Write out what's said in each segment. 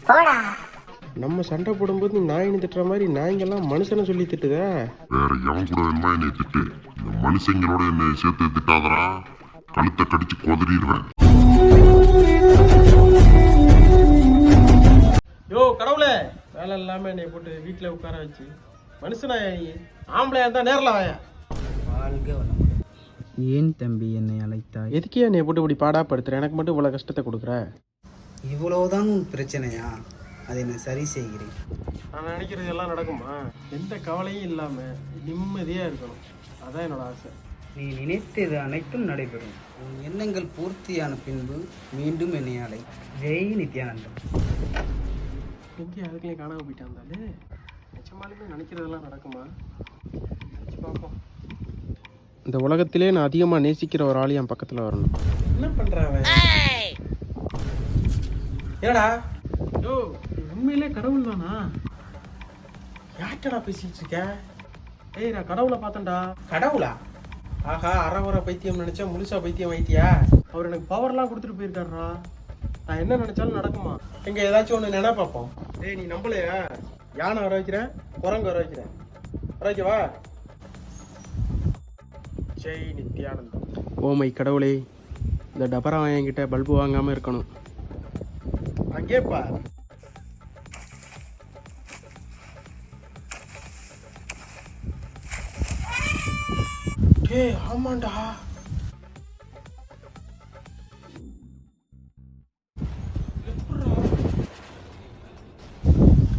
போடா. நம்ம சண்டை போடும்போது நாயின்னு திட்டுற மாதிரி நாய்ங்கெல்லாம் மனுஷனை சொல்லி திட்டுதா? வேற எவன் கூட வேணுமா என்னை திட்டு, இந்த மனுஷங்களோட என்னை சேர்த்து திட்டாதரா, கழுத்தை கடிச்சு கொதறிடுவேன். யோ கடவுளே, வேலை இல்லாம என்னை போட்டு வீட்டுல உட்கார வச்சு மனுஷனாயா நீ? ஆம்பளையா இருந்தா நேரில் வாயா. வாழ்க வளமுடன். ஏன் தம்பி என்னை அழைத்தாய்? எதுக்கே என்னை போட்டு இப்படி பாடாப்படுத்துற? எனக்கு மட்டும் இவ்வளவு கஷ்டத்தை கொடுக்குற? இவ்வளவுதான் உன் பிரச்சனையா? அதை நான் சரி செய்கிறேன். நான் நினைக்கிறது எல்லாம் நடக்குமா? எந்த கவலையும் இல்லாம நிம்மதியா இருக்கணும், அதான் என்னோட ஆசை. நீ நினைத்தது அனைத்தும் நடைபெறும். உன் எண்ணங்கள் பூர்த்தியான பின்பு மீண்டும் என்னை அழை. ஜெய் நித்யானந்தம். எங்கே அதுக்குள்ளே காணாம போயிட்டாந்தாலே? நிச்சயமாலுமே நினைக்கிறதெல்லாம் நடக்குமா? நினச்சி பார்ப்போம். இந்த உலகத்திலே நான் அதிகமாக நேசிக்கிற ஒரு ஆள் என் பக்கத்தில் வரணும். என்ன பண்ணுறான்? ஏடா யோ, உண்மையிலே கடவுள் தானா? யார்டா பேசிட்டு இருக்க? ஏய், நான் கடவுளை பார்த்தேன்டா. கடவுளா? ஆஹா, அறவர பைத்தியம் நினைச்சா முழுசா பைத்தியம் ஆயிட்டியா? அவர் எனக்கு பவர்லாம் கொடுத்துட்டு போயிருக்காருடா. நான் என்ன நினைச்சாலும் நடக்குமா? எங்க ஏதாச்சும் ஒன்று நினை பார்ப்போம். ஏய், நீ நம்பலையா? யானை வர வைக்கிறேன், குரங்கு வர வைக்கிறேன். வர வைக்கவா? ஜெய் நித்யானந்தம். ஓமை கடவுளே, இந்த டபரா என்கிட்ட பல்பு வாங்காம இருக்கணும். அங்கேப்பா டேய், ஆமாண்டா.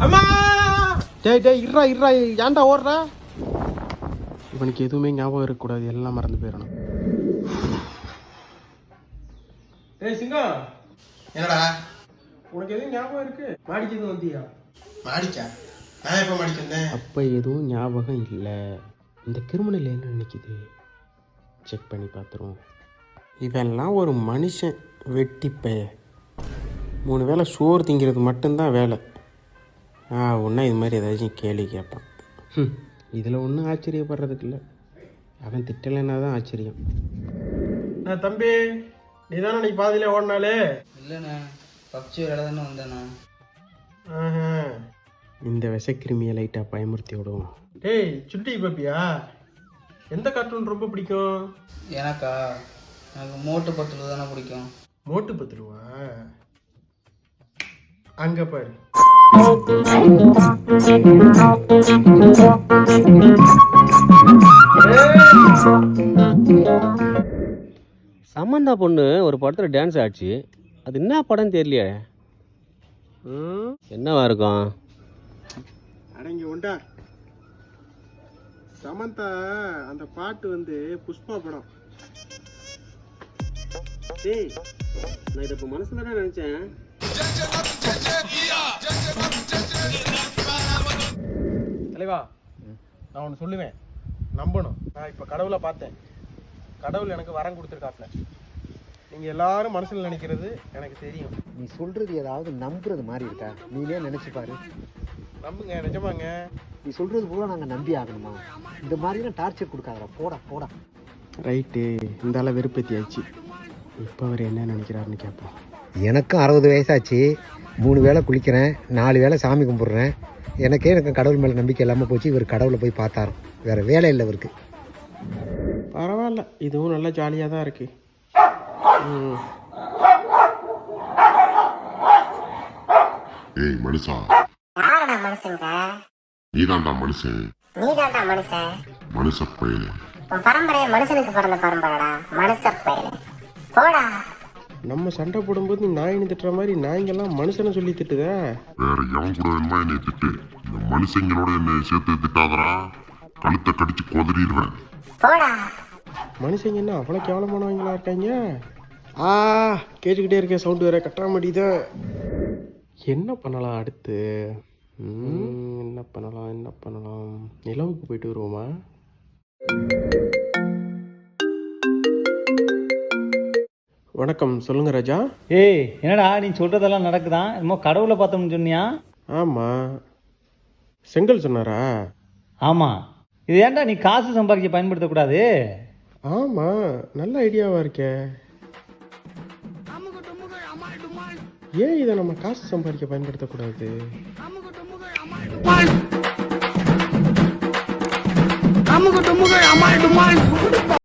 அம்மா! டேய் டேய், இருடா இருடா, ஏன்டா ஓடுற? இவனுக்கு எதுவுமே ஞாபகம் இருக்கக்கூடாது, எல்லாம் மறந்து போயிடணும். டேய் சிங்கம், என்னடா உனக்கு எதுவும் ஞாபகம் இருக்கு? மாடிக்கு எதுவும் வந்தியா? மாடிக்கா? நான் எப்போ மாடிக்கு வந்தேன்? அப்போ எதுவும் ஞாபகம் இல்லை. இந்த கிரிமினல் என்ன நினைக்குது? செக் பண்ணி பார்த்துருவோம். இதெல்லாம் ஒரு மனுஷன் வெட்டிப்பைய. 3 வேளை சோறு திங்கிறது மட்டும்தான் வேலை. ஒன்றா இது மாதிரி ஏதாச்சும் கேள்வி கேட்பான். இதில் ஒன்றும் ஆச்சரியப்படுறதுக்கு இல்லை. அவன் திட்டலைன்னா தான் ஆச்சரியம். தம்பி, நீ தானே நீ பாதியிலே ஓடினாலே? இல்லைண்ணா, பப்ஜி விளையாட தானே வந்தேண்ணா. இந்த விஷக்கிருமியை லைட்டாக பயமுறுத்தி விடுவோம். டேய் சுட்டி பாப்பியா, எந்த கார்ட்டூன் ரொம்ப பிடிக்கும்? எனக்கா? எனக்கு மோட்டு பத்துல தானே பிடிக்கும். மோட்டு பத்துருவா? அங்க பாரு. சமந்தா பொண்ணு ஒரு படத்துல டான்ஸ் ஆச்சு. அது என்ன படம் தெரியலையே. என்னவா இருக்கும்? அடங்கி உண்டா. சமந்தா அந்த பாட்டு வந்து புஷ்பா படம். டேய், நான் இதை இப்போ மனசுல தான் நினைச்சேன். தலைவா, நான் ஒன்று சொல்லுவேன், நம்பணும். நான் இப்போ கடவுளை பார்த்தேன். கடவுள் எனக்கு வரம் கொடுத்துருக்காப்ல. நீங்கள் எல்லாரும் மனசில் நினைக்கிறது எனக்கு தெரியும். நீ சொல்றது ஏதாவது நம்புறது மாதிரி இருக்கா? நீனே நினைச்சு பாரு. நம்புங்க, நிஜமாங்க. நீ சொல்றது போல நாங்கள் நம்பி ஆகணுமா? இந்த மாதிரிலாம் டார்ச்சர் கொடுக்காதடா. போடா போடா. ரைட்டு, இந்த ஆளை வெறுப்பேத்தி ஆச்சு. இப்போ அவர் என்ன நினைக்கிறாருன்னு கேட்போம். எனக்கும் 60 வயசாச்சு. 3 வேளை குளிக்கிறேன், 4 வேளை சாமி கும்பிட்றேன். எனக்கு கடவுள் மேலே நம்பிக்கை இல்லாமல் போச்சு. இவர் கடவுளை போய் பார்த்தாரு, வேற வேலை இல்லை இவருக்கு. பரவாயில்ல, இதுவும் நல்லா ஜாலியாக தான் இருக்கு. ஏய் மனுஷா, யாரடா மனுஷங்க? நீதான்டா மனுஷன். நீதான்டா மனுஷன். மனுஷ பையன். உன் பரம்பரையை மனுஷனுக்கு பிறந்த பரம்பரைடா. மனுஷ பையன். போடா. நம்ம சண்டை போடும்போது நாயின்னு திட்டுற மாதிரி நாய்ங்கெல்லாம் மனுஷனை சொல்லி திட்டுதா? வேற எவன் கூட வேணுமா என்னை திட்டு, இந்த மனுஷங்களோட என்னை சேர்த்து திட்டாதரா, கழுத்தை கடிச்சு கொதறிடுவேன். போடா. மனுஷங்க என்ன அவ்வளோ கேவலமானவங்களா இருக்காங்க? கேட்டுக்கிட்டே இருக்கேன், சவுண்டு வேற கட்ட மாட்டேங்குது. என்ன பண்ணலாம் அடுத்து? என்ன பண்ணலாம்? நிலவுக்கு போயிட்டு வருவோமா? வணக்கம், சொல்லுங்க ராஜா. ஏய், என்னடா நீ சொல்றதெல்லாம் நடக்குதான்? என்னமோ கடவுளை பார்த்தோம்னு சொன்னியா? ஆமாம், செங்கல் சொன்னாரா? ஆமாம். இது ஏன்டா நீ காசு சம்பாதிக்க பயன்படுத்தக்கூடாது? ஆமாம், நல்ல ஐடியாவாக இருக்கே. ஏன் இதை நம்ம காசு சம்பாதிக்க பயன்படுத்தக்கூடாது?